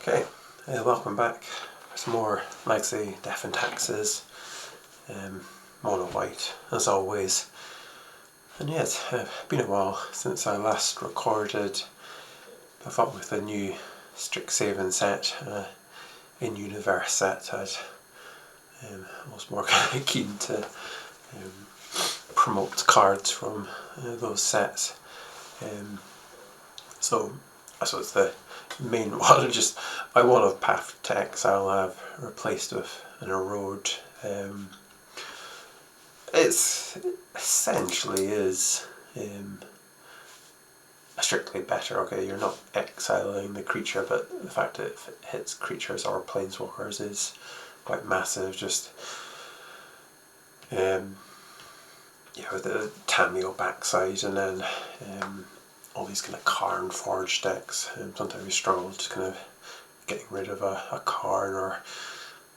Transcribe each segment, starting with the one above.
Okay, welcome back for some more Legacy Death and Taxes, mono white as always. And yeah, it's been a while since I last recorded. I thought with the new Strixhaven set, in-universe set, I was more kind of keen to promote cards from those sets. So I suppose the main one, just my one of Path to Exile I've replaced with an Erode. It's essentially is strictly better. Okay, you're not exiling the creature, but the fact that it hits creatures or planeswalkers is quite massive. Just with the Tameo backside, and then all these kind of Karn Forge decks. Sometimes you struggle just kind of getting rid of a Karn, or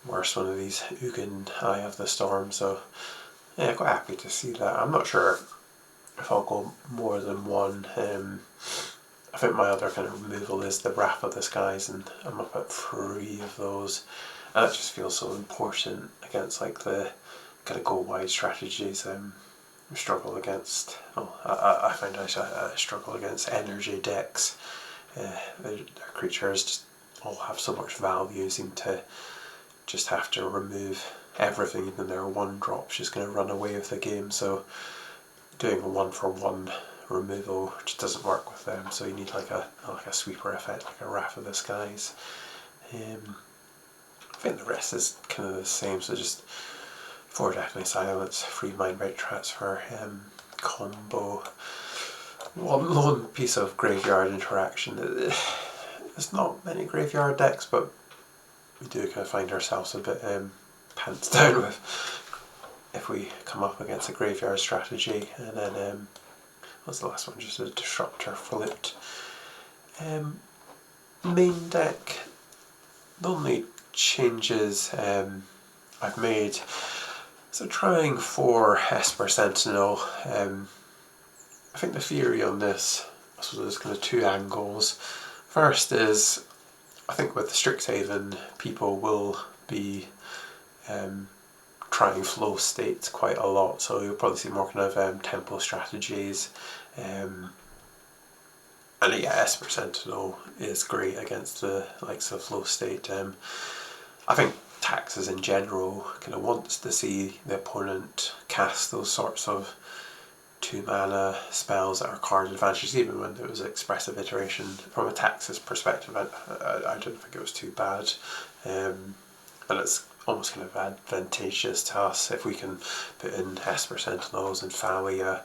worse, one of these Ugin Eye of the Storm. So yeah, quite happy to see that. I'm not sure if I'll go more than one. I think my other kind of removal is the Wrath of the Skies, and I'm up at 3 of those. And that just feels so important against like the kind of go wide strategies. Struggle against. I find I struggle against energy decks. Their creatures just all have so much value. Seem to just have to remove everything, even their 1-drop's just going to run away with the game. So doing a 1-for-1 removal just doesn't work with them. So you need like a sweeper effect, like a Wrath of the Skies. I think the rest is kind of the same. So just 4 Deafening Silence, 3 Mind Break Transfer, combo, one piece of graveyard interaction. There's not many graveyard decks, but we do kind of find ourselves a bit pants down with if we come up against a graveyard strategy. And then what's the last one? Just a Disruptor Flipped. Main deck, the only changes I've made. So trying for Esper Sentinel, I think the theory on this, I suppose there's kind of 2 angles. First is, I think with Strixhaven, people will be trying flow states quite a lot, so you'll probably see more kind of tempo strategies. And yeah, Esper Sentinel is great against the likes of flow state. I think Taxes in general kind of wants to see the opponent cast those sorts of 2-mana spells that are card advantages, even when there was expressive iteration. From a Taxes perspective, I didn't think it was too bad, and it's almost kind of advantageous to us if we can put in Esper Sentinels and Thalia.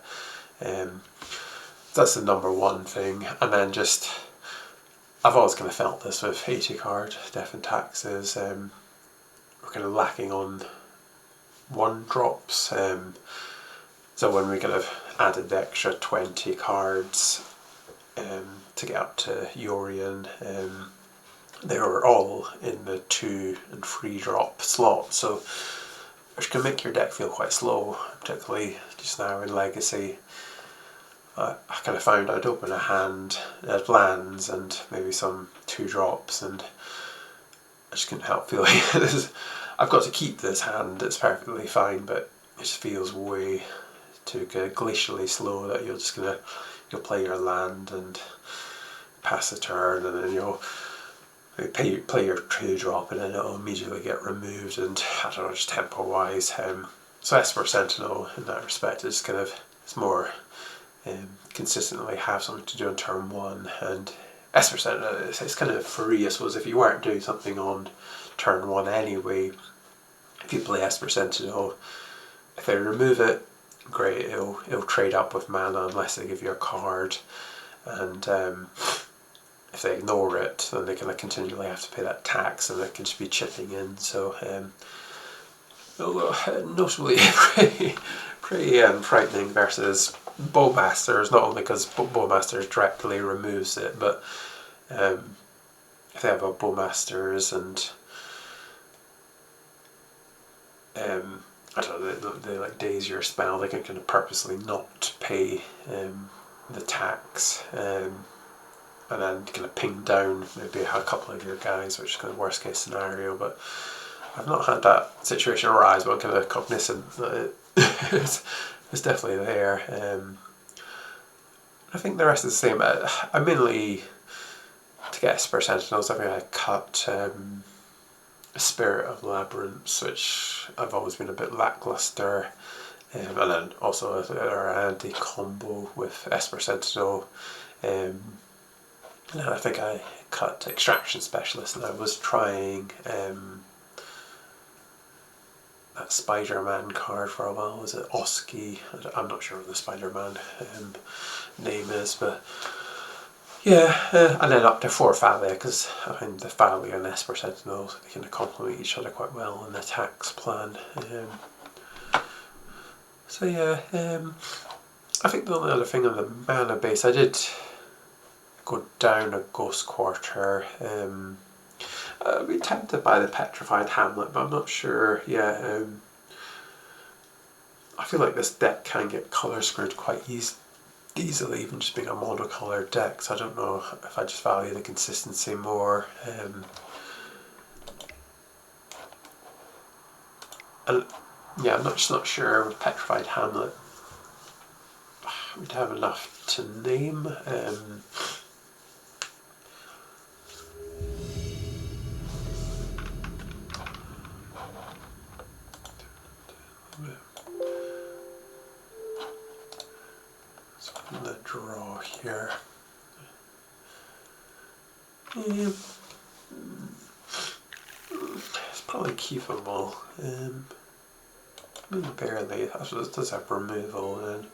That's the number one thing. And then just, I've always kind of felt this with 80 card Death and Taxes. We're kind of lacking on 1-drops. So when we kind of added the extra 20 cards to get up to Yorion, they were all in the 2 and 3-drop slot, so which can make your deck feel quite slow, particularly just now in Legacy. I kind of found I'd open a hand, it had lands and maybe some 2-drops, and I just couldn't help feeling I've got to keep this hand, it's perfectly fine, but it just feels way too glacially slow that you'll play your land and pass the turn, and then you'll play your 2-drop, and then it'll immediately get removed, and I don't know, just tempo wise. So Esper Sentinel in that respect is kind of, it's more consistently have something to do on turn 1, and Esper Sentinel it's kind of free, I suppose. If you weren't doing something on turn 1 anyway, if you play Esper Sentinel, if they remove it, great, it'll trade up with mana unless they give you a card, and if they ignore it, then they kind of continually have to pay that tax, and it can just be chipping in. So notably pretty frightening versus Bowmasters, not only because Bowmasters directly removes it, but if they have a Bowmasters and I don't know, they like daze your spell, they can kind of purposely not pay the tax. and then kind of ping down maybe a couple of your guys, which is kind of worst case scenario. But I've not had that situation arise, but I'm kind of cognizant that it's definitely there. I think the rest is the same. I mainly, to get Esper Sentinels, I think I cut Spirit of Labyrinths, which I've always been a bit lackluster. And then also our anti-combo with Esper Sentinel. And I think I cut Extraction Specialist, and I was trying that Spider-Man card for a while. Was it Oski? I'm not sure what the Spider-Man name is, but yeah, and then up to 4 Thalia, because I find the Thalia and Esper Sentinel, they kind of complement each other quite well in the attacks plan. So yeah, I think the only other thing on the mana base, I did go down a Ghost Quarter. I'd be tempted by the Petrified Hamlet, but I'm not sure. Yeah, I feel like this deck can get colour screwed quite easily, even just being a monocolour deck. So I don't know if I just value the consistency more. And yeah, I'm just not sure with Petrified Hamlet we'd have enough to name. So in the draw here. It's probably keepable. Barely. It does have removal, and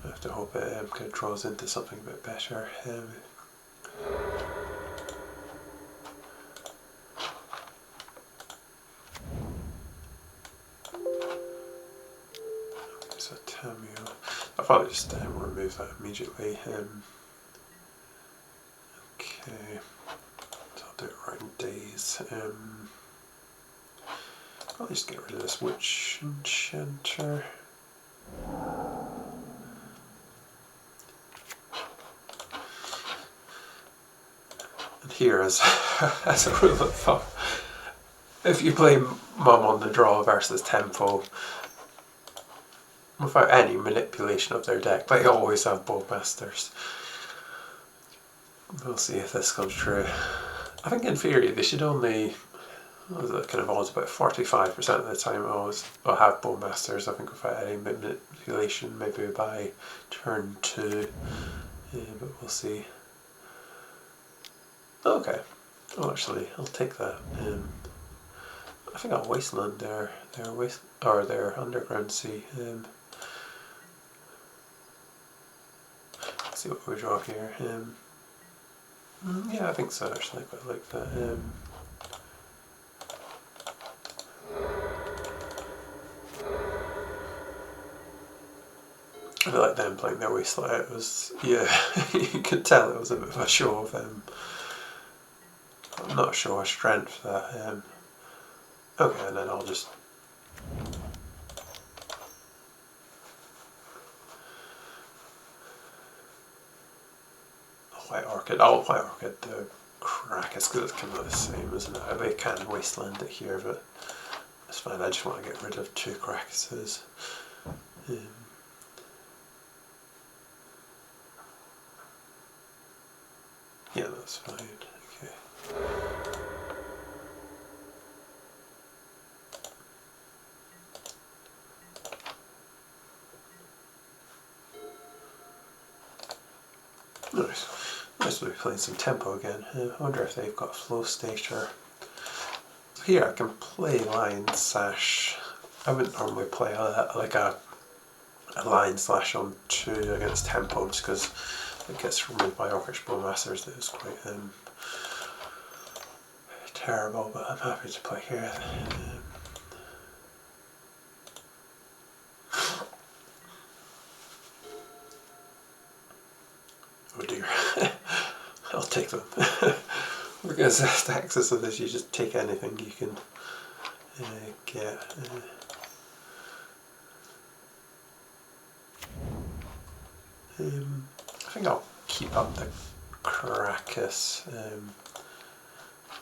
I have to hope it kind of draws into something a bit better. So Tamio, I'll probably just remove that immediately. Okay, so I'll do it right in days. I'll just get rid of this Witch Enchanter. And here, as a rule of thumb, if you play Mum on the draw versus Tempo, without any manipulation of their deck, they always have Bowmasters. We'll see if this comes true. I think in theory they should only, kind of odds, about 45% of the time I'll have Bowmasters, I think, without any manipulation, maybe by turn 2, but we'll see. Okay, oh actually, I'll take that. I think I'll Wasteland their Underground Sea. Let's see what we draw here. Yeah, I think so actually, I quite like that. I feel like them playing their Wasteland, it was, yeah, you could tell it was a bit of a show of I'm not sure strength that. Okay, and then I'll just White Orchid. I'll White Orchid the Krakus because it's kind of the same, isn't it? They can Wasteland it here, but it's fine. I just want to get rid of 2 Krakuses. Yeah, that's fine. Okay. Nice. Nice to be playing some Tempo again. I wonder if they've got Flow State or... Here I can play Lion Sash. I wouldn't normally play like a Lion Slash on 2 against Tempo just because it gets removed by Orcish Bowmasters. That is quite terrible, but I'm happy to play here. Oh dear. I'll take them. Because Texas of this, you just take anything you can get. I think I'll keep up the Caracas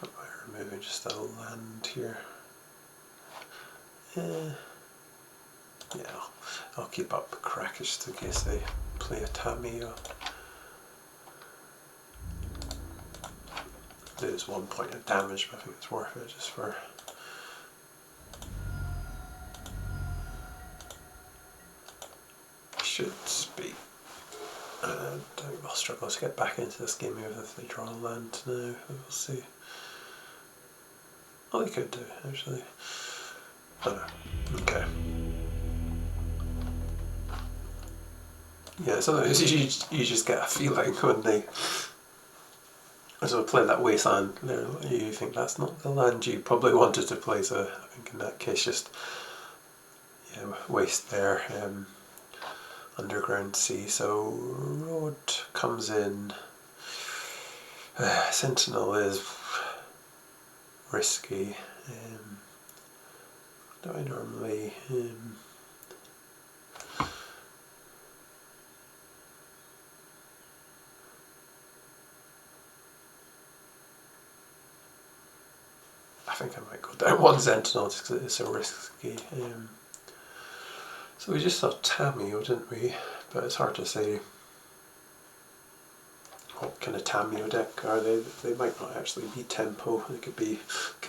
by removing just a land here. Yeah, I'll keep up Caracas just in case they play a Tamio. Lose 1 point of damage, but I think it's worth it just for. Should be. I think we'll struggle to get back into this game even if they draw a land now. We'll see. Oh, they could do, actually. I don't know. Okay. Yeah, sometimes you just get a feeling when they sort of play that wasteland there, you think that's not the land you probably wanted to play, so I think in that case just waste there. Underground sea, so road comes in. Sentinel is risky. Do I normally I think I might go down one Sentinel just because it's so risky. So we just saw Tamio, didn't we? But it's hard to say what kind of Tamio deck are they. They might not actually be Tempo. It could be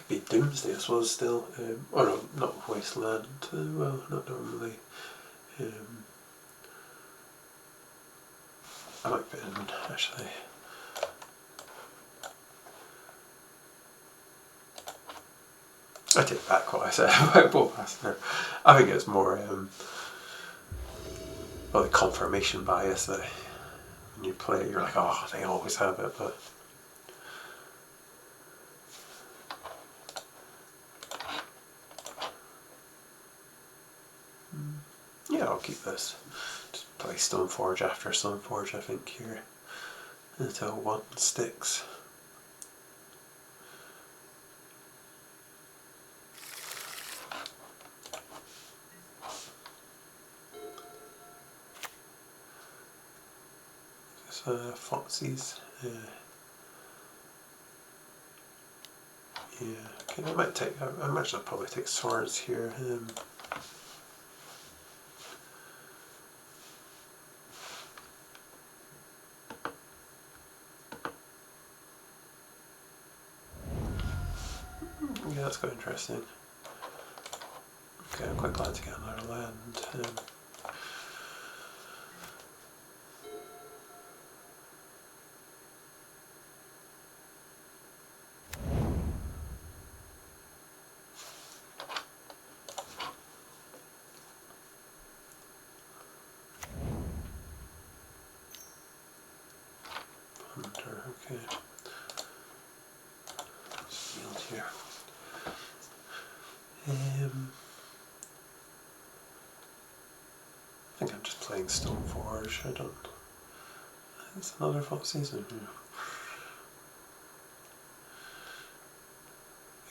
Doomsday, I suppose. Still, oh no, not Wasteland. Well, not normally. I might put in actually. I take back what I said about Bowmaster. I think it's more well, the confirmation bias that when you play it, you're like, oh, they always have it, but yeah, I'll keep this. Just play Stoneforge after Stoneforge, I think, here until one sticks. Foxies. Yeah, okay, I might take, I imagine I'll probably take swords here. Yeah, that's quite interesting. Okay, I'm quite glad to get another land. Okay. Shield here. I think I'm just playing Stoneforge. I don't. It's another Fox season.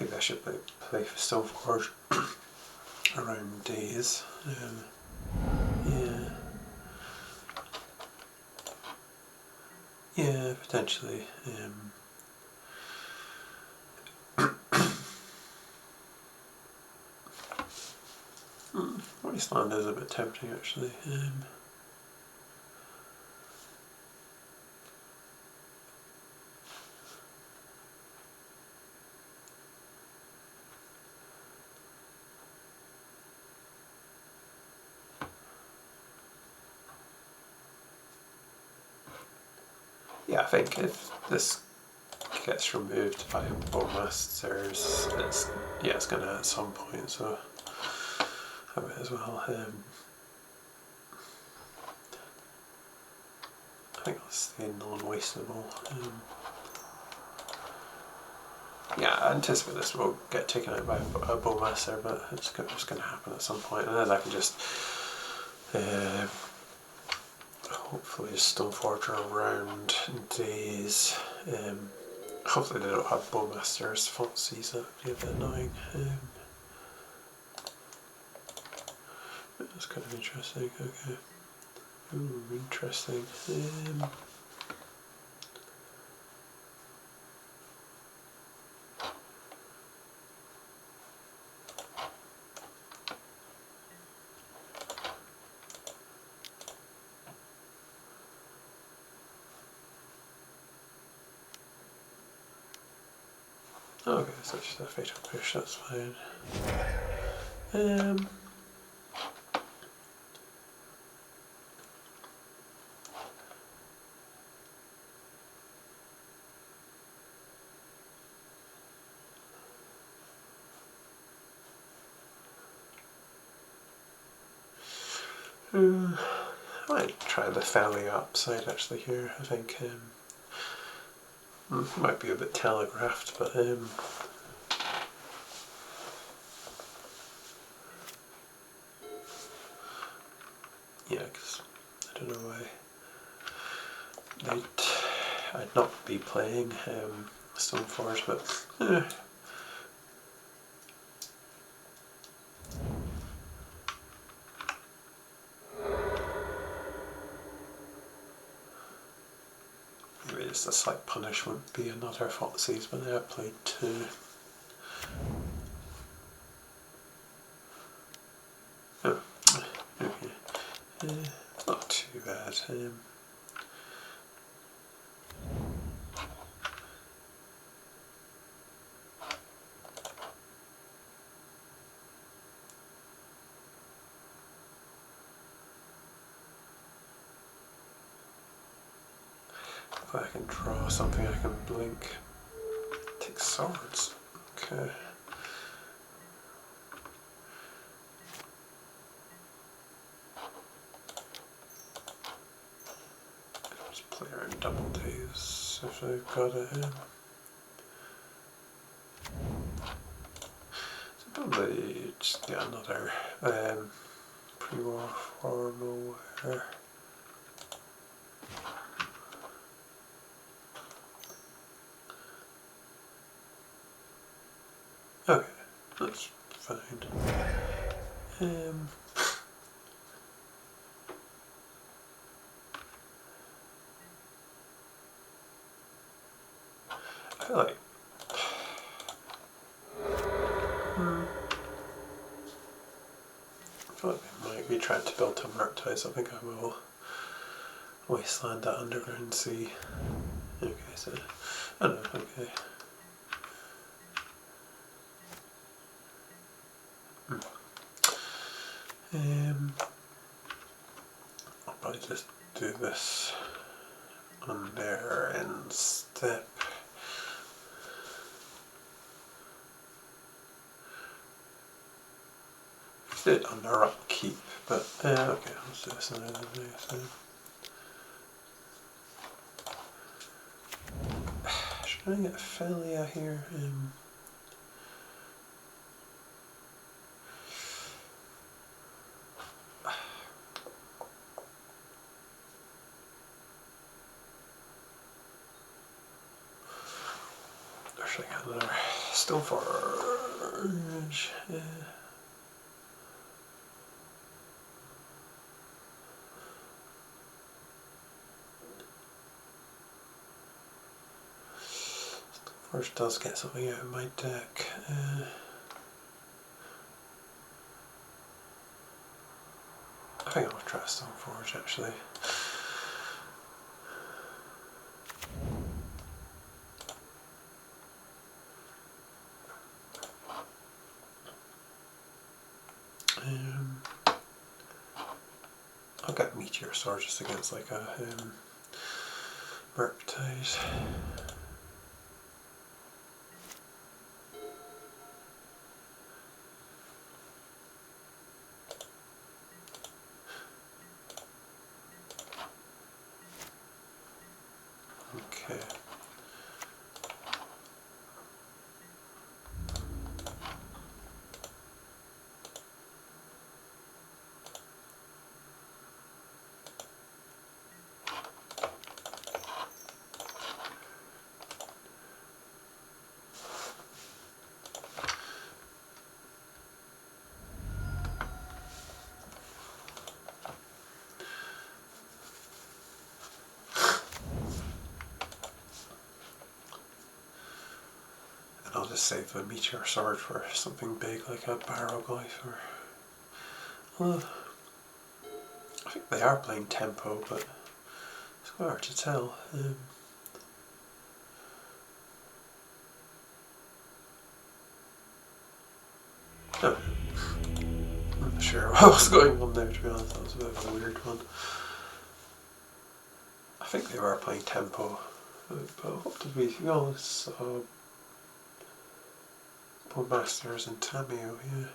Maybe I should play for Stoneforge around days. Yeah. Yeah, potentially. Wasteland is a bit tempting, actually. Yeah, I think if this gets removed by Bowmasters, it's going to at some point, so I might as well. I think I'll stay non-wastable. Yeah, I anticipate this will get taken out by a Bowmaster, but it's going to happen at some point, and then I can just hopefully Stoneforge around days. Hopefully they don't have Bowmasters, Fontsies, that would be a bit annoying. That's kind of interesting, okay. Ooh, interesting. Okay, so it's just a fatal push, that's fine. I might try the Thalia upside actually here. I think might be a bit telegraphed, but yeah, because I don't know why I'd not be playing Stoneforge, but maybe just a slight punishment would be another Foxes, but I played 2. Oh, okay. It's not too bad. If I can draw something, I can blink. Take swords. Okay. Just play around double days if I've got it in. So probably just get another pre-war formal wear. Okay, that's fine. I feel like we might be trying to build a Murktide, so I think I will wasteland that underground sea. Okay, so I don't know, okay. I'll probably just do this on there and step. Did it under upkeep, but okay, let's do this another day. So. Should I get Thalia here? Or should I get another Stoneforge? Yeah. Stoneforge does get something out of my deck. I think I'll try Stoneforge actually. I'll get Meteor Sword just against like a Murktide. Okay. I'll just save the Meteor Sword for something big like a Barrowglyph or... I think they are playing tempo, but it's quite hard to tell. Oh, I'm not sure what was going on there, to be honest. That was a bit of a weird one. I think they were playing tempo, but what did we saw Bowmasters and Tamio, yeah.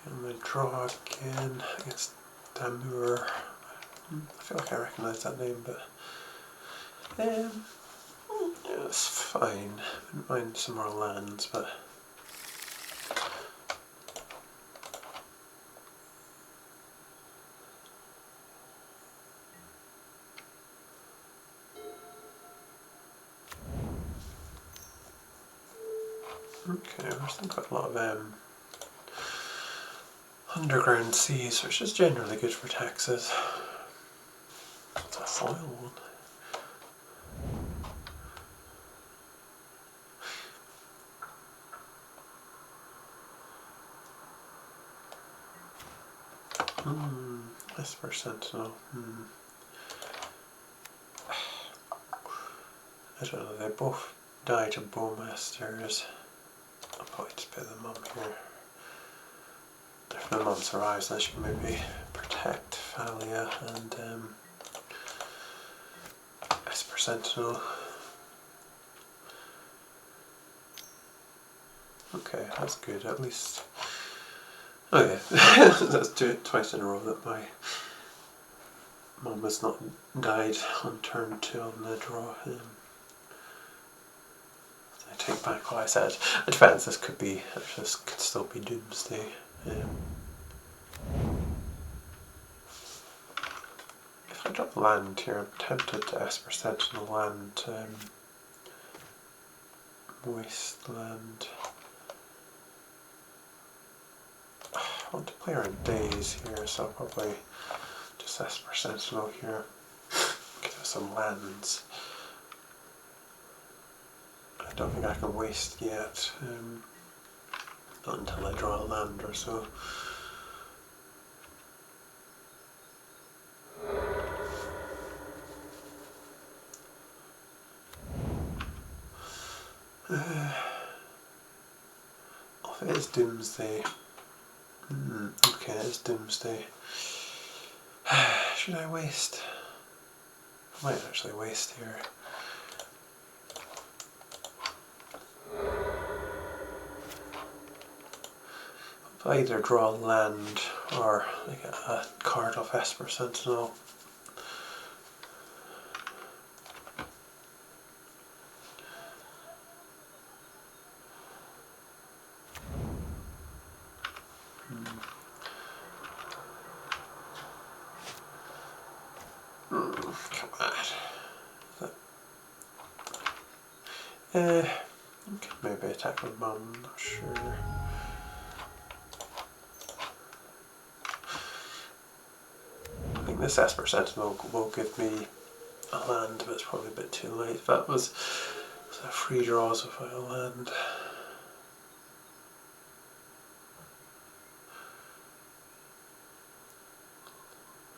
I'm going to draw again against Damur. I feel like I recognise that name, but yeah, it's fine. I wouldn't mind some more lands, but okay, there's still quite a lot of underground seas, which is generally good for taxes. It's a foil one. Esper Sentinel. I don't know, they both die to Bowmasters. I'll probably just put them up here. If the mum survives, then she can maybe protect Thalia and Esper Sentinel. Okay, that's good, at least. Okay, let's do it twice in a row that my mum has not died on turn 2 on the draw. I take back what I said. In defence, this could still be Doomsday. If I drop land here, I'm tempted to Esper Sentinel land Wasteland. I want to play around days here, so I'll probably just Esper Sentinel here. Give us some lands. I don't think I can waste yet, not until I draw a land or so. If it is Doomsday, okay, it is Doomsday. Should I waste? I might actually waste here. If I either draw land or I get a card off Esper Sentinel. Come on. Okay, maybe attack with mum, not sure. I think this Esper Sentinel will give me a land, but it's probably a bit too late. That was a free draws without a land.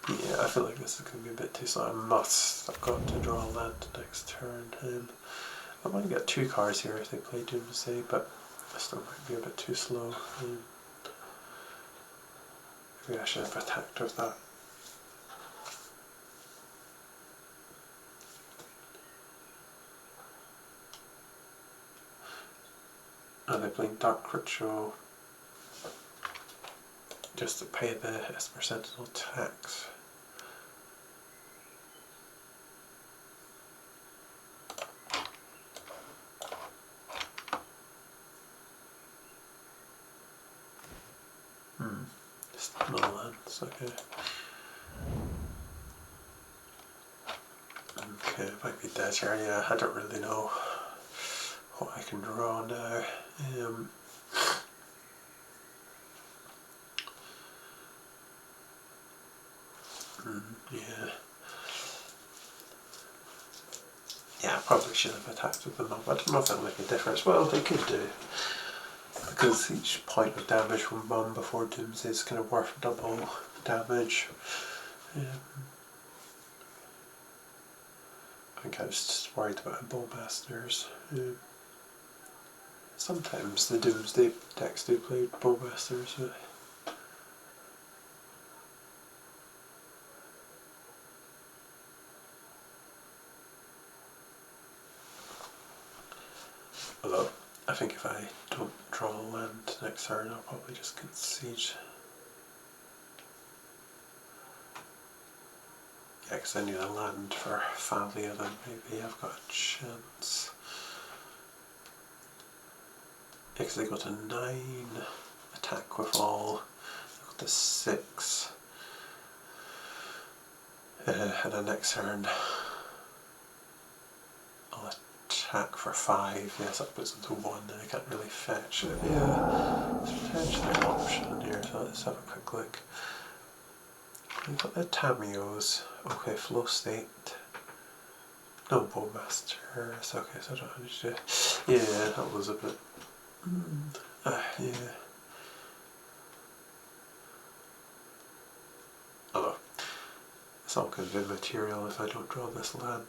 Yeah, I feel like this is going to be a bit too slow. I've got to draw a land next turn. I might get 2 cards here if they play Doomsday, but I still might be a bit too slow. Maybe I should have attacked with that. Are they playing Dark Ritual just to pay the Esper Sentinel tax? Just no lands, okay. Okay, it might be dead here. Yeah, I don't really know what I can draw now. Yeah. Yeah, I probably should have attacked with the mob. I don't know if that'll make a difference. Well, they could do. Because each point of damage from bomb before Doomsday is kind of worth double damage. I think I was just worried about Bowmasters. Sometimes the Doomsday decks do play Bowmasters. Although, I think if I don't draw a land next turn, I'll probably just concede. Yeah, because I need a land for Thalia, then maybe I've got a chance. Yeah, because they got a 9 attack with all, I got the 6, and then next turn I'll attack for 5, yes that puts it to 1 and I can't really fetch it. Yeah, there's potentially an option here, so let's have a quick look. We've got the Tamios, okay, flow state, no Bowmasters, okay, so I don't know how to do. Yeah, that was a bit, yeah. Although, it's all kind of immaterial if I don't draw this land.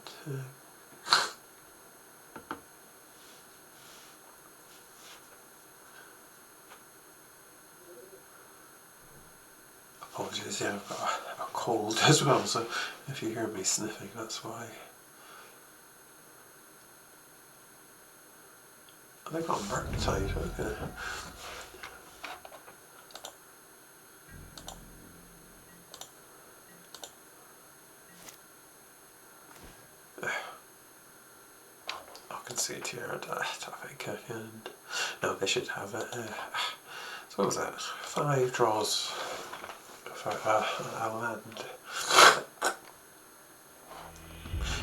Apologies, yeah, I've got a cold as well, so if you hear me sniffing, that's why. I got Murktide, okay. I'll concede here, I think I can. No, they should have it. So what was that? 5 draws for a land.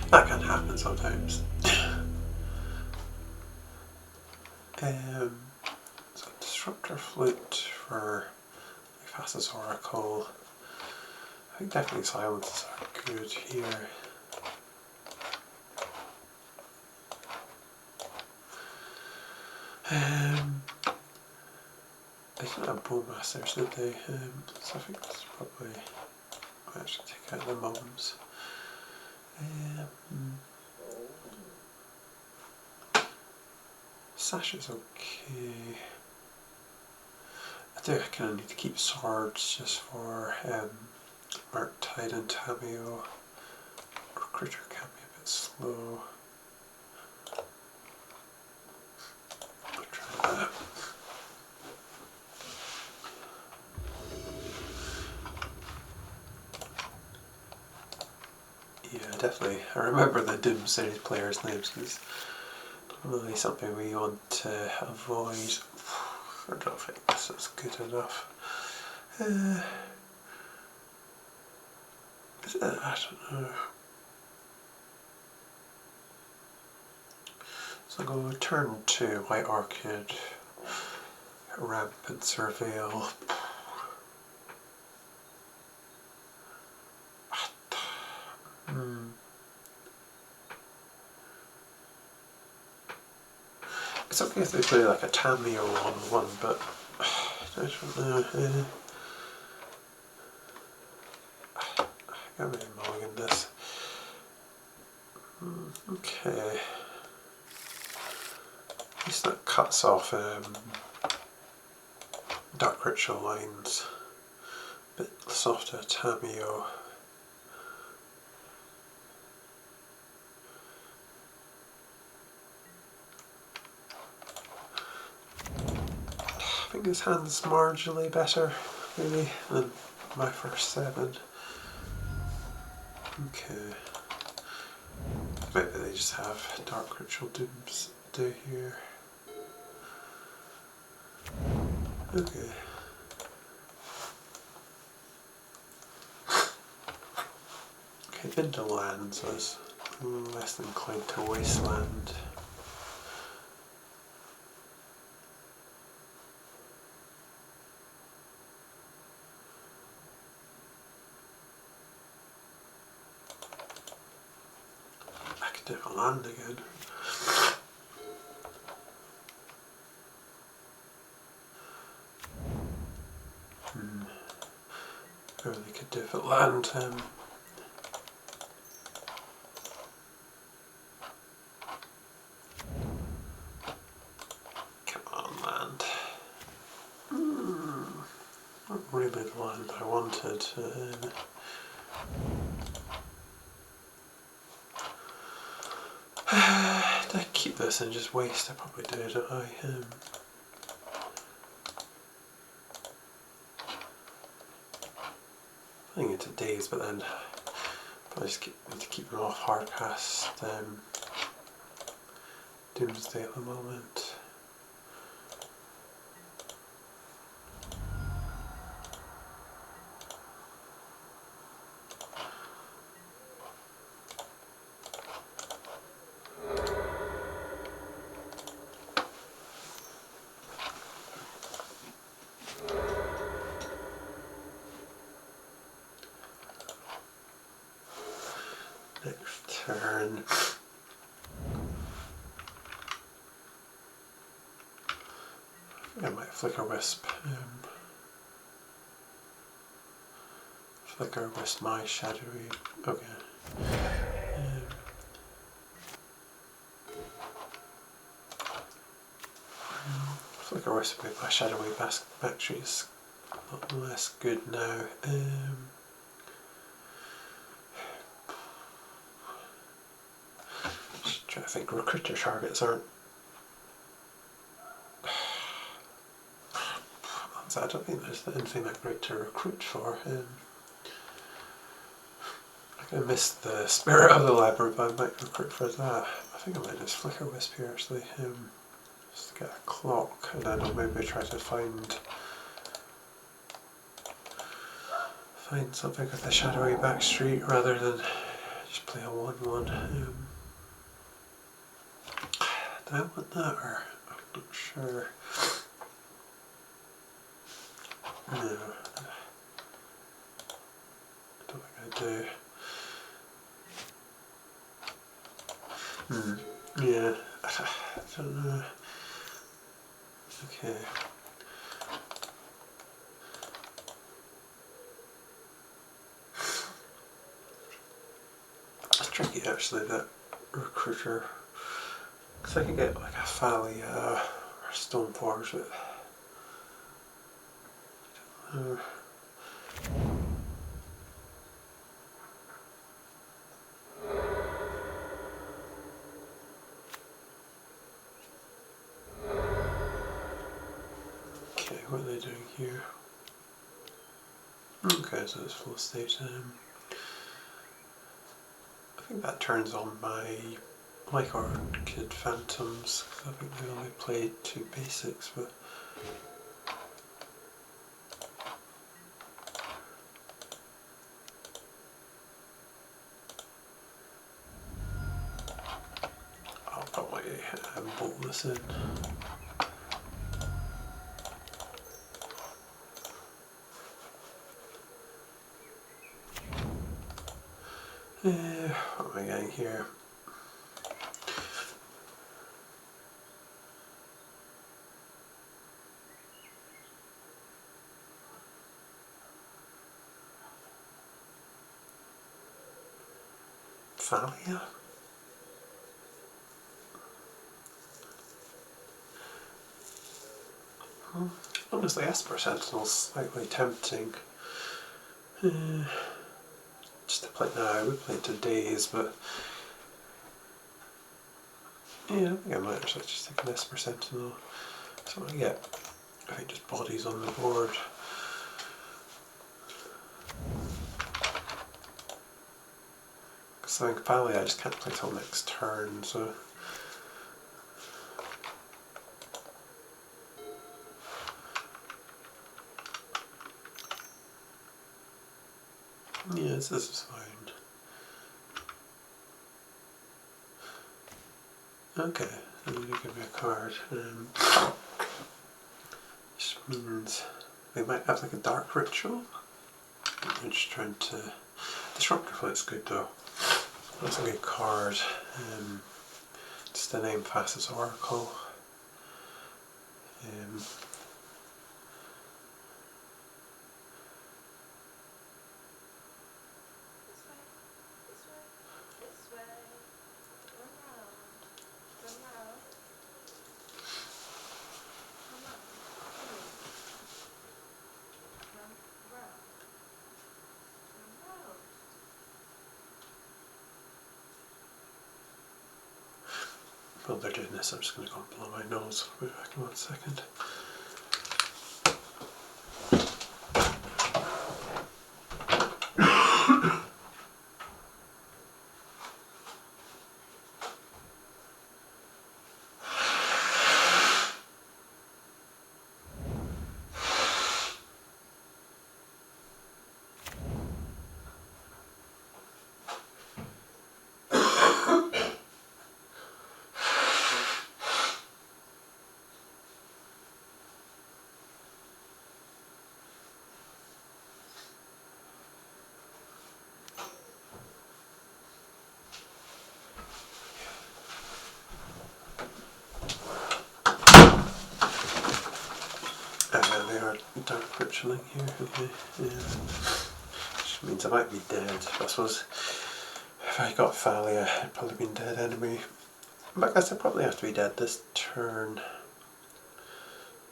That can happen sometimes. So Disruptor Flute for Fastest Oracle. I think definitely silences are good here. They didn't have Bowmasters, did they? So I think that's probably. I'll actually take out the mums. Sash is okay. I do kind of need to keep swords just for Murktide and Tamio. Critter can be a bit slow. I'll try that. Yeah, definitely. I remember the Doomsday players' names because really something we want to avoid. I don't think this is good enough. I don't know. So I'll go turn 2, White Orchid, Rampant Surveil. It's okay if they play like a Tamio on 1, but I don't know. I can't really mulligan this. Okay. At least that cuts off Dark Ritual lines. A bit softer Tamio. I think his hand's marginally better, really, than my first 7. Okay. Maybe they just have Dark Ritual Doomsday here. Okay. Okay, been to lands, so let's less inclined to wasteland. Back to different land again. Really could do for land. Come on, land. Not really the land I wanted. Did I keep this and just waste? I probably did. I think into days, but then probably just need to keep them off hard past Doomsday at the moment. Next turn. I might Flicker Wisp. Flicker Wisp my shadowy. Okay. Flicker Wisp with my shadowy battery is a lot less good now. Just trying to think, recruiter targets aren't. I don't think there's anything that great to recruit for. I missed the Spirit of the Labyrinth, but I might recruit for that. I think I might just Flicker Wisp here actually. Just to get a clock, and then I'll maybe try to find something with a shadowy backstreet rather than just play a 1-1. Do I want that, or I'm not sure. No, I don't think I do. Yeah, I don't know. Okay. It's tricky actually, that recruiter, because I could get like a Thalia or Stoneforge with. Okay, what are they doing here? Okay, so it's full stage. I think that turns on my Like Orchid Phantoms, because I think they only played 2 basics, but I'll probably bolt this in. What am I getting here? Thalia? Honestly, Esper Sentinel's slightly tempting. Just to play now, I would play into days, but yeah, I think I might actually just take an Esper Sentinel. So I get, I think, just bodies on the board. Because I think Thalia I just can't play till next turn, so. Yeah, this is fine. Okay, so you give me a card. Which means they might have like a dark ritual. I'm just trying to disrupt flow's good though. That's a good card. Just the name Fastest Oracle. While they're doing this, I'm just going to go and blow my nose. I'll be back in 1 second. They are dark ritualing here, okay. Which means I might be dead. I suppose if I got Thalia, I'd probably been dead anyway. But I guess I probably have to be dead this turn.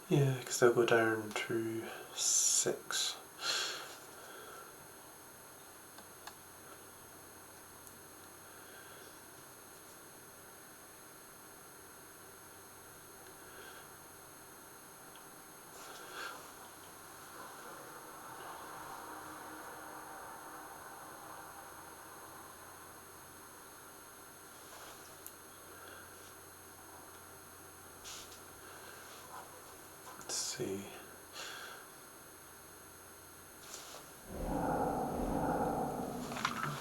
Yeah, because they'll go down to 6. Let's see.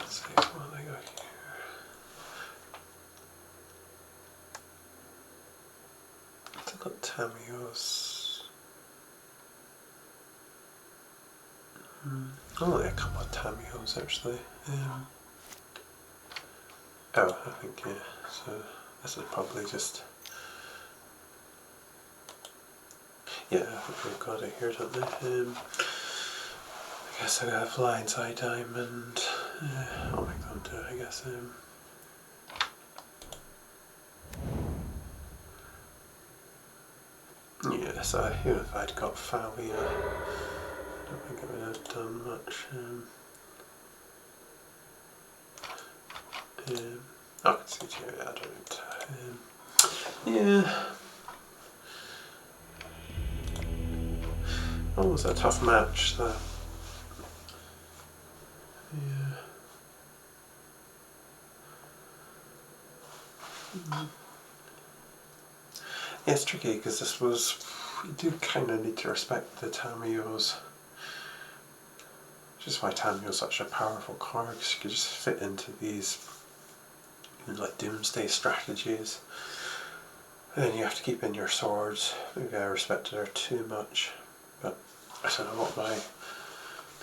Let's see what I got here. I've got Tamios. Oh, yeah, a couple of Tamios actually. Oh, I think, yeah, so this is probably just... Yeah, I think we've got it here, don't they? I guess I got a flying side diamond. I'll make them do it, I guess. Yeah, so even if I'd got Thalia, I don't think it would have done much. I can see here, I don't. Yeah. Oh, it was a tough match, that. Yeah. Yeah, it's tricky because this was, you do kind of need to respect the Tamios. Which is why Tamio is such a powerful card, because you could just fit into these like doomsday strategies. And then you have to keep in your swords. Maybe I respected her too much, but I don't know what by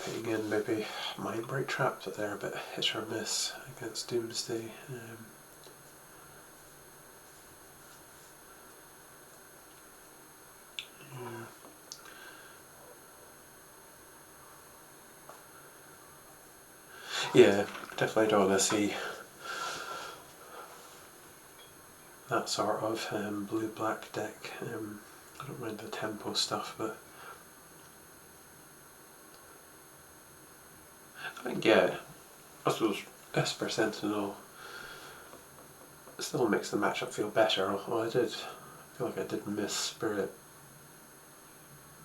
putting in maybe mind break traps that they're a bit hit or miss against doomsday. Yeah, definitely don't want to see that sort of blue-black deck. I don't mind the tempo stuff, but I think, yeah, I suppose Esper Sentinel still makes the matchup feel better, although I feel like I did miss Spirit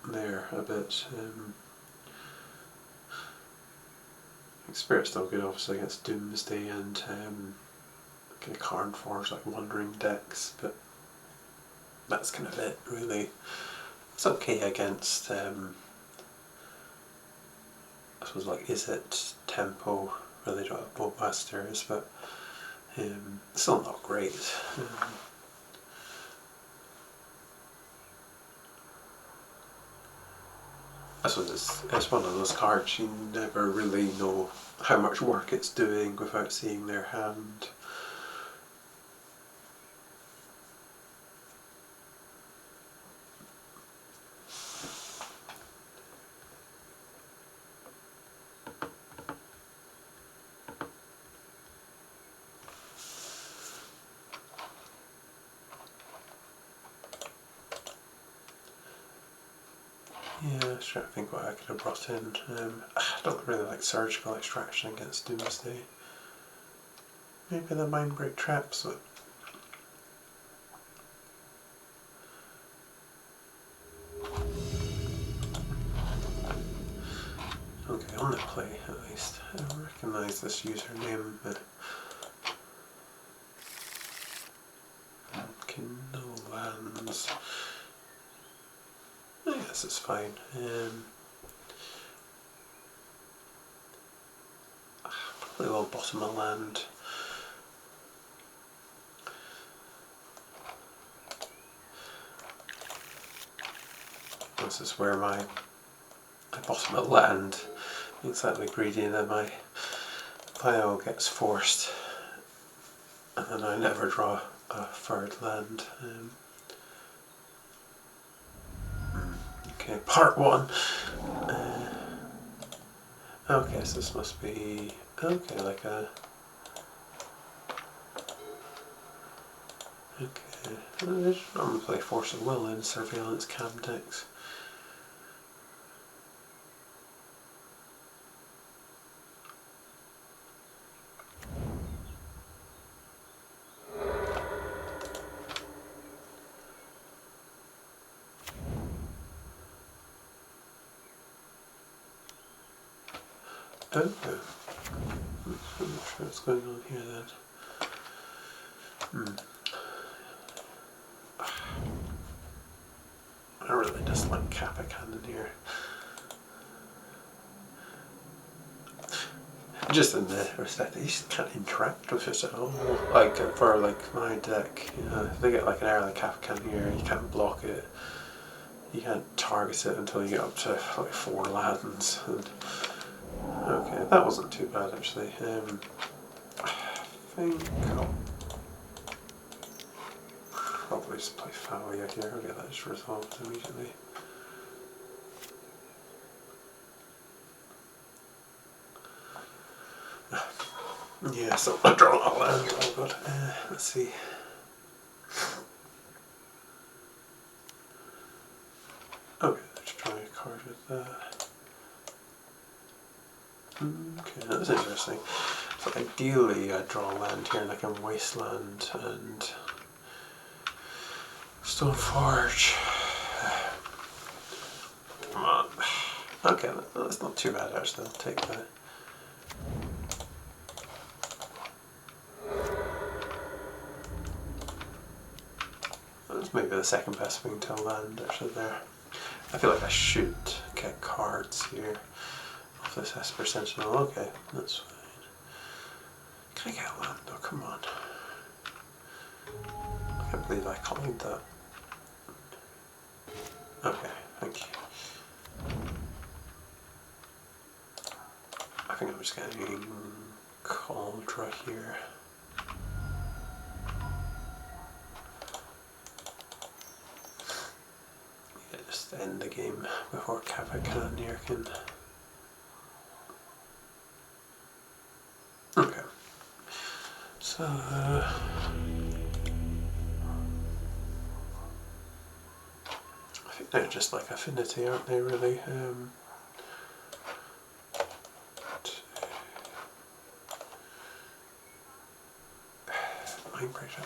there a bit. Spirit's still good obviously against Doomsday and kind of Karn Forge, like Wandering decks, but that's kind of it really. It's okay against I suppose like Izzet, Tempo, where they don't have Bowmasters, but still not great. I suppose it's one of those cards you never really know how much work it's doing without seeing their hand. Yeah, I was trying to think what I could have brought in. I don't really like surgical extraction against Doomsday. Maybe the Mindbreak traps, but okay, on the play at least. I recognise this username, but Kindle Lands. I guess it's fine. Probably will bottom a land. This is where my bottom of land makes that big greedy, and then my pile gets forced, and then I never draw a third land. Okay, part one. Okay, so this must be okay, like a. Okay, I just normally play Force of Will in Surveillance Cam decks. Okay. I'm not sure what's going on here then. I really dislike Kappa Cannon here. Just in the respect that you just can't interact with it at all. Like for like my deck, you know, if they get like an early Kappa Cannon here, you can't block it. You can't target it until you get up to like 4 lands. And okay, that wasn't too bad actually. I think I'll probably just play Falia here. I'll get that just resolved immediately. Yeah, so I draw a land. Oh god. Let's see. Okay, let's try a card with that. Okay, that's interesting. So ideally I draw a land here and I can Wasteland and Stoneforge. Come on. Okay, that's not too bad actually, I'll take that. That's maybe the second best Wingtail land actually there. I feel like I should get cards here off this Esper Sentinel. Okay, that's fine. Can I get a land though? Come on. I can't believe I copied that. Okay, thank you. I think I'm just getting Cauldra here. Yeah, just end the game before Kappa-Cannoneer can. Okay. So I think they're just like Affinity, aren't they really?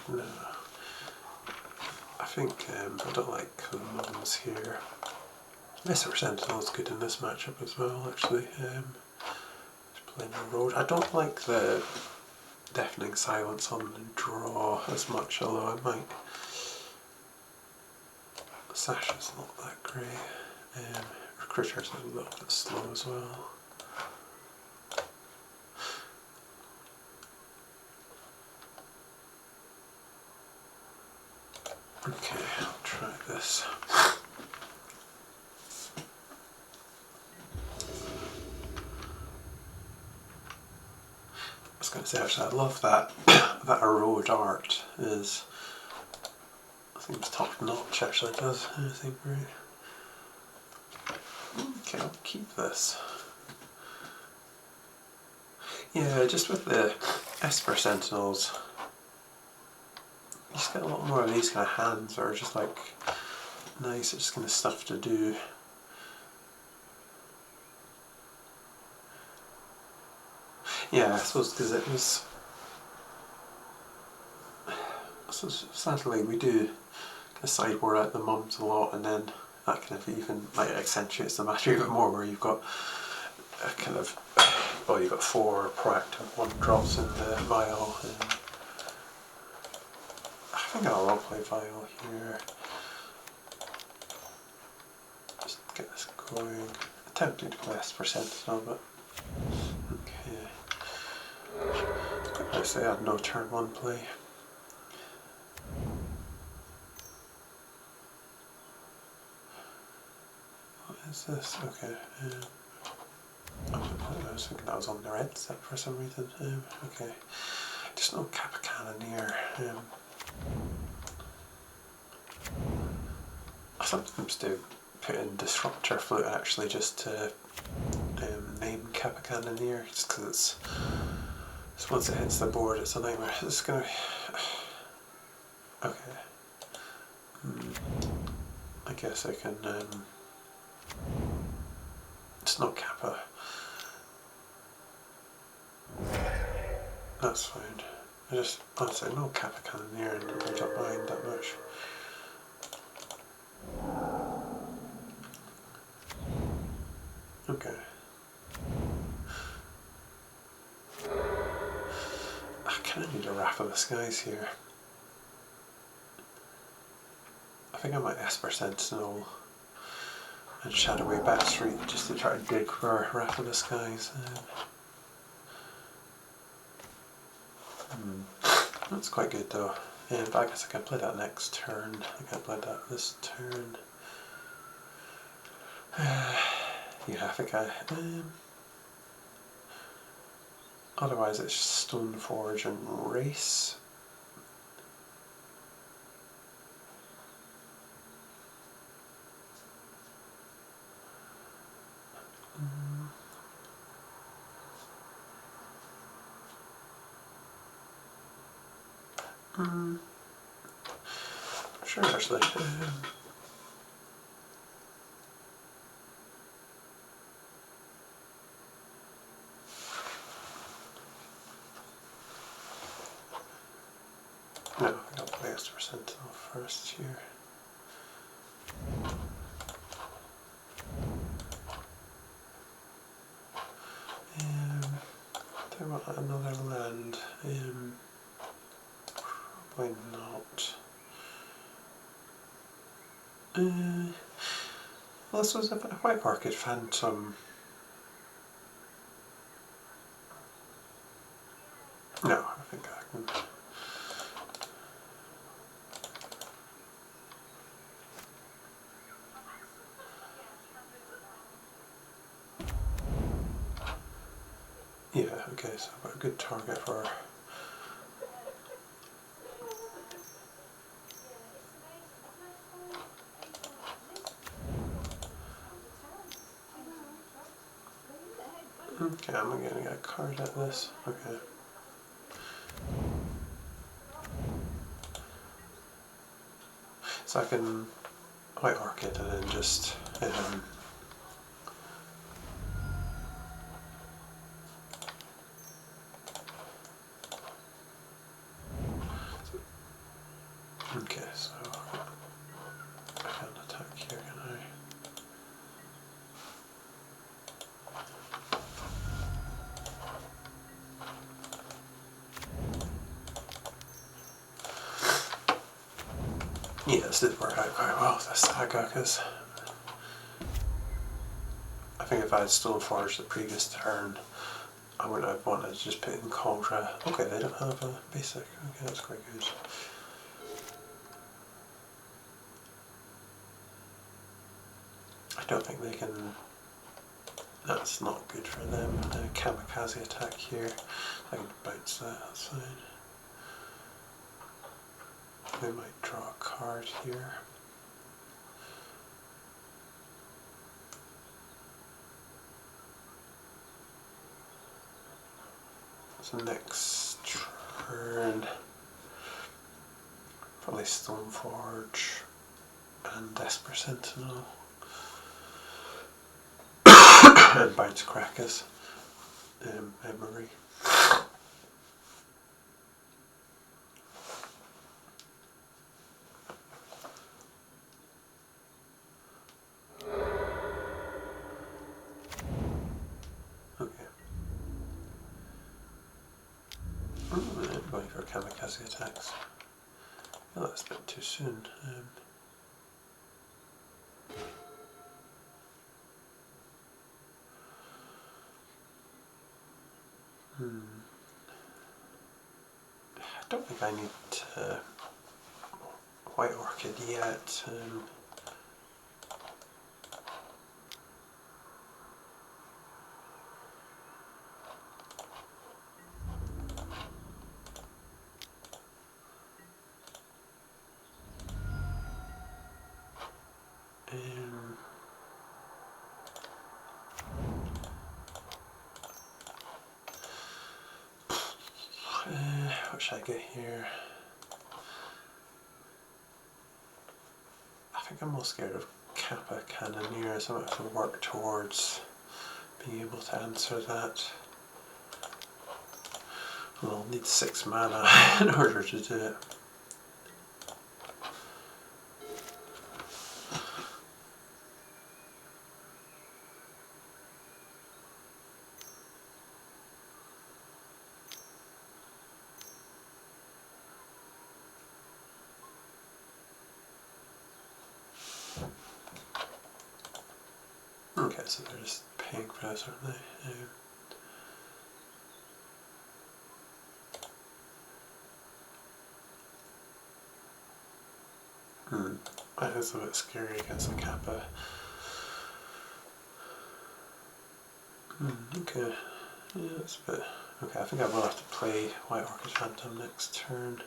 No. I think I don't like the ones here. Esper Sentinel is good in this matchup as well, actually. Just playing a road. I don't like the Deafening Silence on the draw as much, although I might. Sasha's not that great. Recruiter's a little bit slow as well. Okay, I'll try this. going to say, actually, I love that that road art is seems top notch. Actually, it does. I think right. Okay, I'll keep this. Yeah, just with the Esper Sentinels, you just get a lot more of these kind of hands that are just like nice, it's just kind of stuff to do. Yeah, I suppose because it was. So sadly, we do a sideboard out the mums a lot, and then that kind of even like accentuates the matter even more, where you've got a kind of, well, you've got 4 proactive 1-drops in the vial. And I think I'll roleplay vial here. Just get this going. Attempting to play Esper Sentinel, but okay. It's quite nice they had no turn 1 play. What is this? Okay. I was thinking that was on the red set for some reason. Okay. Just no Kappa Cannoneer. I sometimes do put in Disruptor Flute actually just to name Kappa Cannoneer, just because it's once it hits the board it's a nightmare. It's gonna be. Okay. I guess I can. It's not Kappa. That's fine. I just honestly no Kappa Cannoneer and I don't mind that much. Okay. I kind of need a Wrath of the Skies here. I think I might Esper Sentinel and Shadowway Backstreet just to try to dig for Wrath of the Skies. That's quite good though. But I guess I can play that next turn. I can't play that this turn. Yeah, I think I. Otherwise, it's Stoneforge and Race. Sure, actually. No, I think I'll play Esper Sentinel first here. Do I want another land? Probably not. Well, this was a White Market Phantom. No, I think I can. Yeah, okay, so I've got a good target for. Okay, I'm gonna get a card at this. Okay. So I can White Orchid and then just okay, so I can attack here, can I? Yeah, this did work out quite well with the Saga, because I think if I had Stoneforged the previous turn, I wouldn't have wanted to just put in Contra. Okay, they don't have a basic. Okay, that's quite good. I don't think they can. That's not good for them. Kamikaze attack here. I can bounce that, that's fine. We might draw a card here. So next turn, probably Stoneforge and Desper Sentinel and Bounce Crackers, Memory. Okay. I'm going for Kamikaze attacks. Oh, that's a bit too soon. I don't think I need White Orchid yet. What should I get here? I think I'm most scared of Kappa Cannoneer, so I might have to work towards being able to answer that. Well, I'll need 6 mana in order to do it. Okay, so they're just paying for this, aren't they? That is a bit scary against the Kappa. Okay, yeah, that's a bit... Okay, I think I will have to play White Orchid Phantom next turn.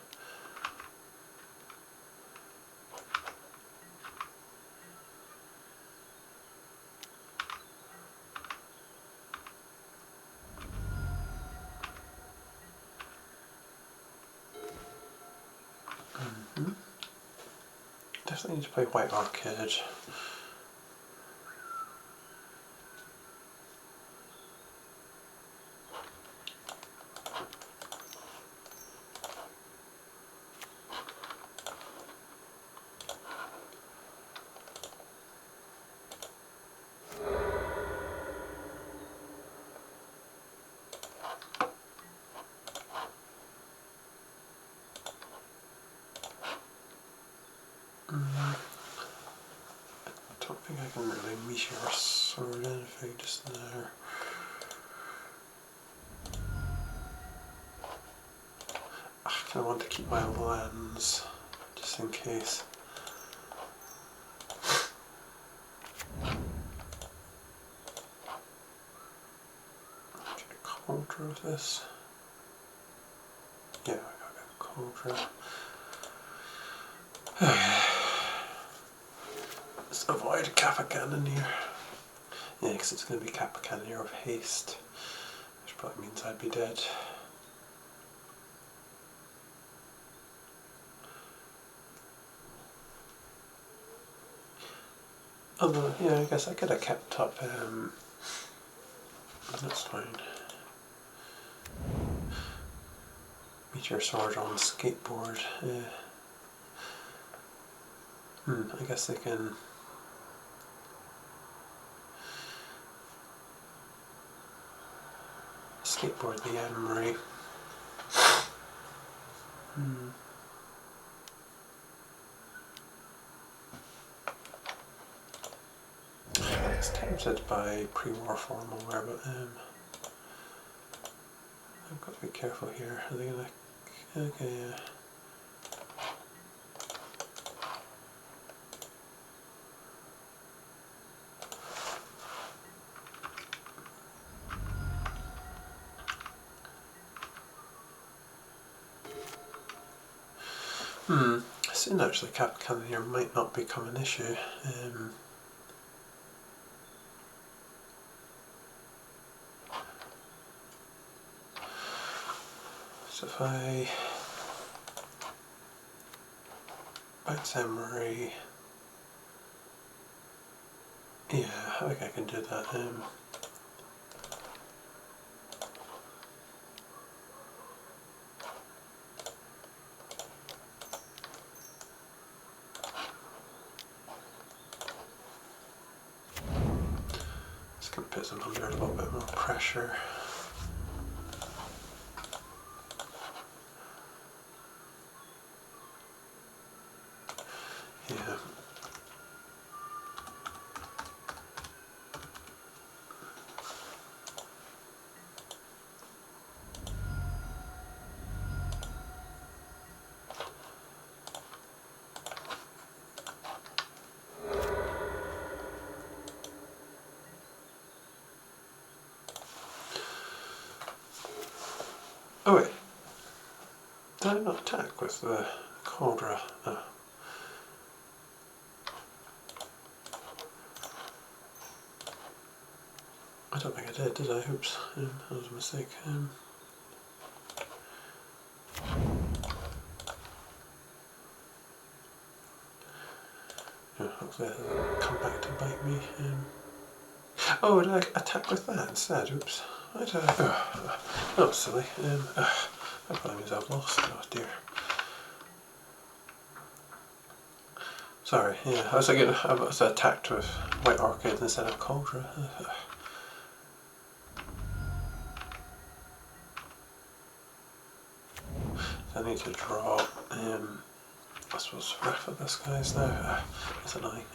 Definitely need to play White Orchid. I don't think I can really Meteor Sword anything just there. I kind of want to keep my lands just in case. Get a Cauldron of this. Yeah, I got a Cauldron. Let's avoid Kappa Cannoneer. Yeah, because it's going to be Kappa Cannoneer of Haste, which probably means I'd be dead. Although, yeah, I guess I could have kept up, that's fine. Meteor Sword on Skateboard. I guess they can... Skateboard the Emery. It's tempted by pre-war formalware, but I've got to be careful here. Are they gonna... Okay, yeah. Soon actually, cap cannoneer might not become an issue. So if I bounce Emery, yeah, I think I can do that. Just going to put them under a little bit more pressure. Yeah. Oh wait, did I not attack with the Cobra? Oh. I don't think I did I? Oops, that was a mistake. Hopefully that doesn't come back to bite me. Oh, did I attack with that instead? Oops. Why did I? That was silly. That probably means I've lost. Oh dear. Sorry, yeah, I was thinking I was attacked with White Orchid instead of Cauldron. So I need to draw, I suppose, Wrath of the Skies now. That's annoying.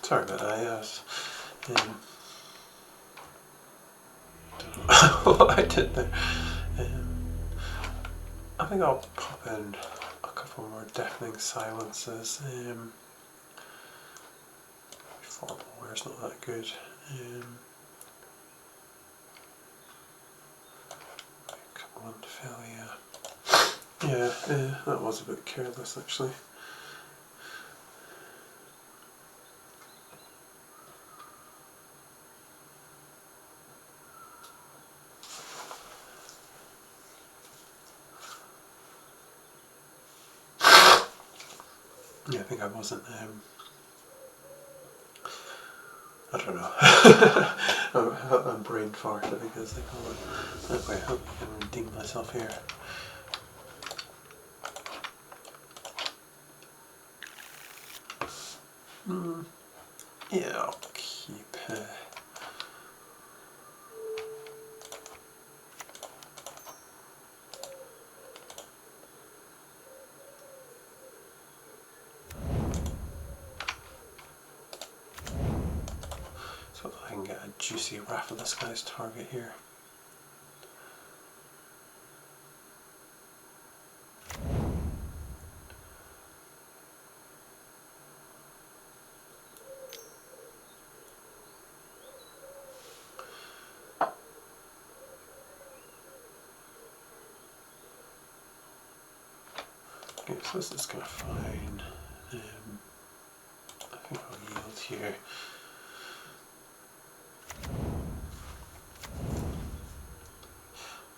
Sorry about that, yes. Don't know what I did there. I think I'll pop in a couple more Deafening Silences. Formal Wear's not that good. Come on, failure. Yeah, that was a bit careless actually. Yeah, I think I wasn't, I don't know. I'm brain fart, I think as they call it. Anyway, I hope I can redeem myself here. Yeah, I'll keep so I can get a juicy Wrath of the Skies target here. Okay, so this is kind of fine. I think I'll yield here.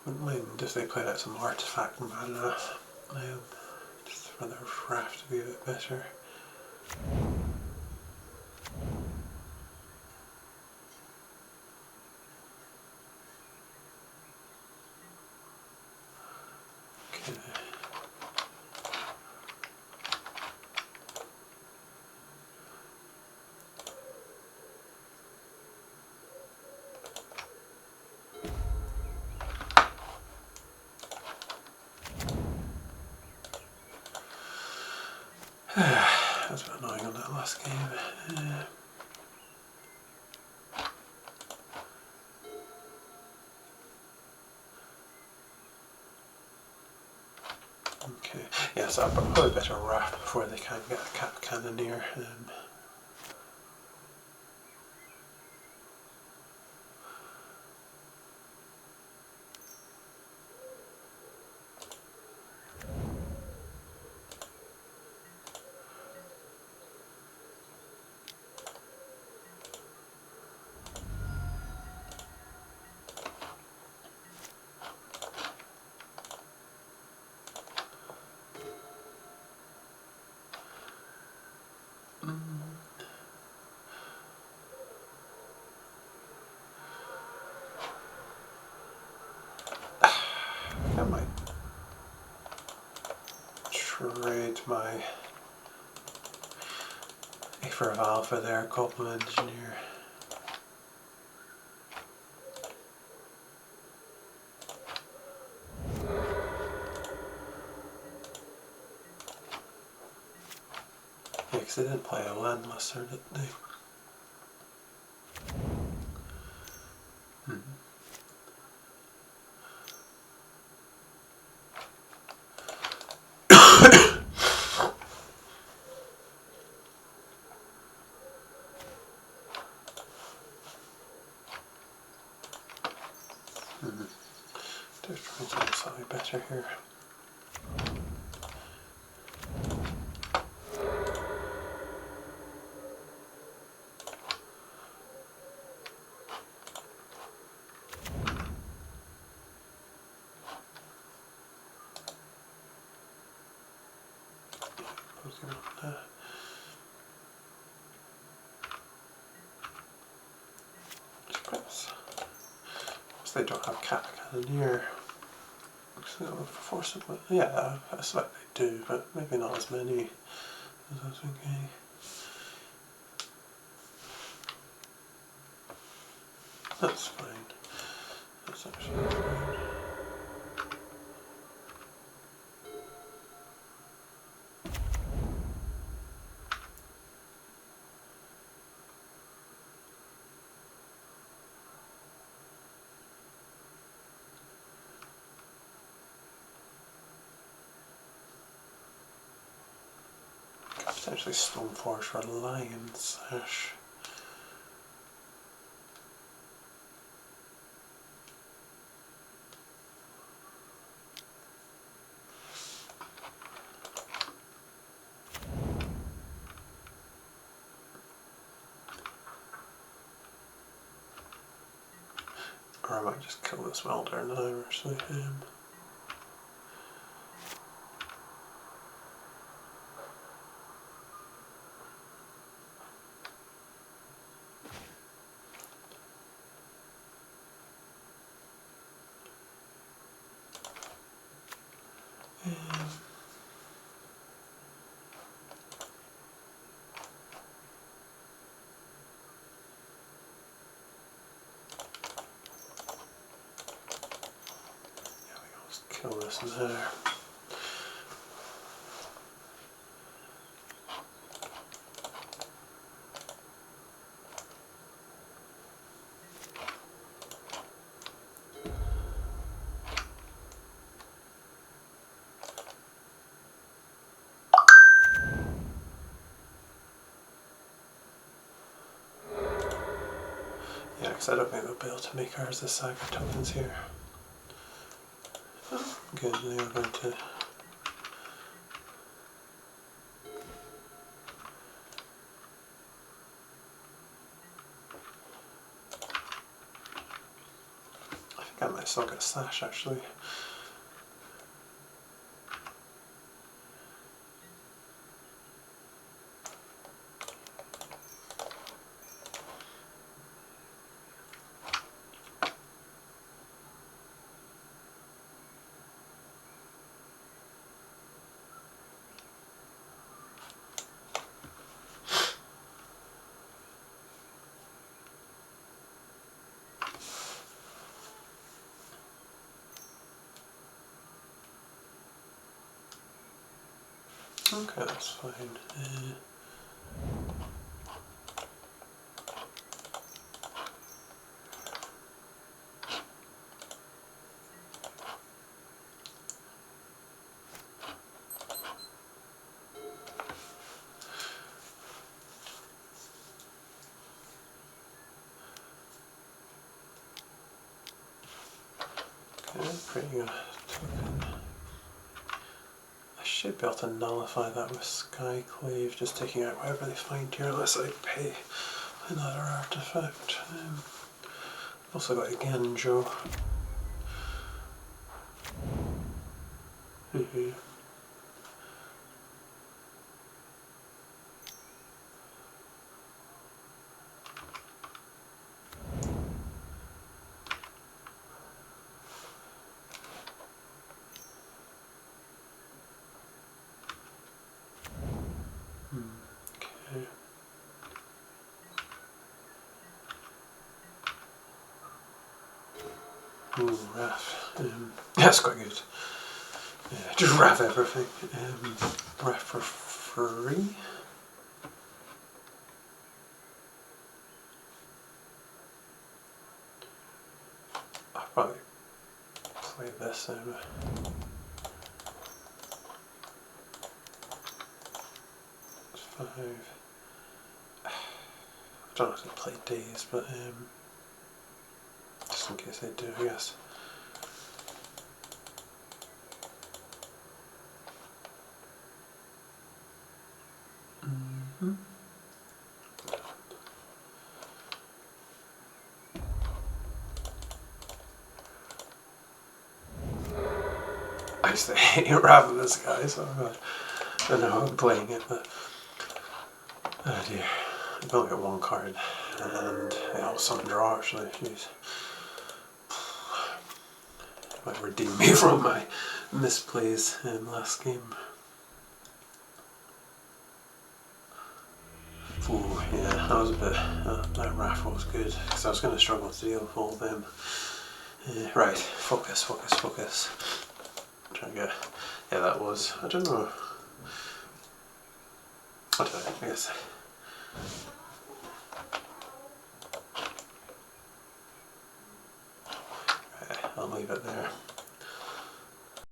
Wouldn't mind if they played out some artifact mana. Just for their Wrath to be a bit better. Okay. That's a bit annoying on that last game. Okay, yeah, so I'll probably better Wrath before they can get a Cap Cannoneer. trade my A for Alpha there, Goblin Engineer. Yeah, because they didn't play a Landmaster, did they? They're trying to look slightly better here. They don't have Cat Cannoneer. Yeah, I suspect they do, but maybe not as many as I was thinking. That's fine. That's actually fine. Potentially Stoneforge for a Lion Sash. Or I might just kill this welder now, actually. Kill this there. Yeah, because I don't think they'll be able to make ours the Saga tokens here. Good, they are going to. I think I might still get a slash actually. Okay, that's fine. Okay, creating a token. I should be able to nullify that with Skyclave, just taking out whatever they find here, unless I pay another artifact. I've also got a Genjo. Ooh, Raf. That's quite good. Yeah, just Raf everything. Raf for free. I'll probably play this over. It's 5. I don't know if they play days, but just in case they do, I guess. I used to hate Raf with this guy, so I don't know how I'm playing it, but oh dear. I've only got one card, and yeah, I'll summon draw actually. Jeez. Might redeem me from my misplays in last game. Ooh, yeah, that was a bit. That raffle was good because I was going to struggle to deal with all of them. Right, focus, focus, focus. Try to get. Yeah, that was. I don't know. I don't know. I guess. Right, I'll leave it there.